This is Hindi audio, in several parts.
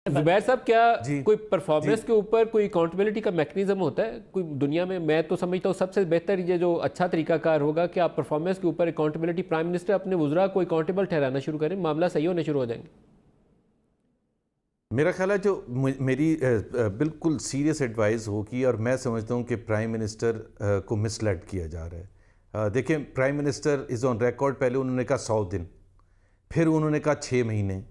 जुबैर साहब, क्या जी, कोई परफॉर्मेंस जी। के ऊपर कोई अकाउंटेबिलिटी का मैकेनिज्म होता है कोई दुनिया में? मैं तो समझता हूँ सबसे बेहतर ये जो अच्छा तरीकाकार होगा कि आप परफॉर्मेंस के ऊपर अकाउंटेबिलिटी, प्राइम मिनिस्टर अपने वुज़रा को अकाउंटेबल ठहराना शुरू करें, मामला सही होने शुरू हो जाएंगे। मेरा ख्याल है जो मेरी बिल्कुल सीरियस एडवाइस होगी, और मैं समझता हूँ कि प्राइम मिनिस्टर को मिसलेड किया जा रहा है। देखिए, prime minister is on record, पहले उन्होंने कहा 100 दिन, फिर उन्होंने कहा 6 महीने,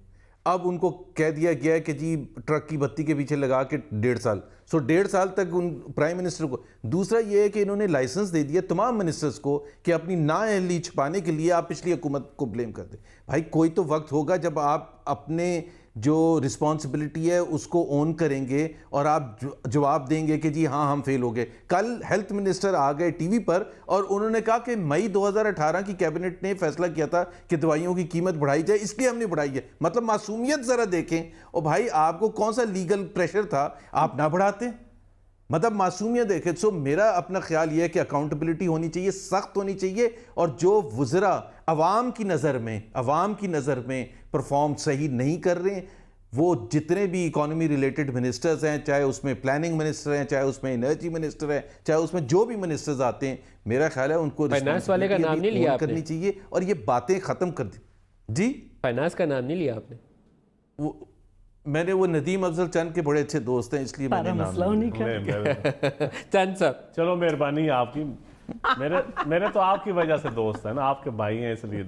अब उनको कह दिया गया है कि जी ट्रक की बत्ती के पीछे लगा के 1.5 साल। सो 1.5 साल तक उन प्राइम मिनिस्टर को। दूसरा ये है कि इन्होंने लाइसेंस दे दिया तमाम मिनिस्टर्स को कि अपनी नाअहली छुपाने के लिए आप पिछली हुकूमत को ब्लेम कर दें। भाई, कोई तो वक्त होगा जब आप अपने जो रिस्पॉन्सिबिलिटी है उसको ओन करेंगे और आप जवाब देंगे कि जी हाँ, हम फेल हो गए। कल हेल्थ मिनिस्टर आ गए टीवी पर और उन्होंने कहा कि मई 2018 की कैबिनेट ने फैसला किया था कि दवाइयों की कीमत बढ़ाई जाए, इसलिए हमने बढ़ाई है। मतलब मासूमियत जरा देखें। और भाई, आपको कौन सा लीगल प्रेशर था, आप ना बढ़ाते? मतलब मासूमियत देखे। सो मेरा अपना ख्याल यह है कि अकाउंटेबिलिटी होनी चाहिए, सख्त होनी चाहिए, और जो वुज़रा अवाम की नज़र में परफॉर्म सही नहीं कर रहे हैं, वो जितने भी इकोनॉमी रिलेटेड मिनिस्टर्स हैं, चाहे उसमें प्लानिंग मिनिस्टर हैं, चाहे उसमें एनर्जी मिनिस्टर है, चाहे उसमें जो भी मिनिस्टर्स आते हैं, मेरा ख्याल है उनको फाइनेंस वाले का नाम नहीं लिया आपने? करनी चाहिए और ये बातें ख़त्म कर दी। जी, फाइनेंस का नाम नहीं लिया आपने? वो मैंने वो नदीम अफजल चंद के बड़े अच्छे दोस्त हैं, इसलिए मैंने नाम मसला नहीं उन्हीं लिया। का। चंद साहब, चलो मेहरबानी आपकी। मेरे तो आपकी वजह से दोस्त है ना, आपके भाई हैं इसलिए दोस्त।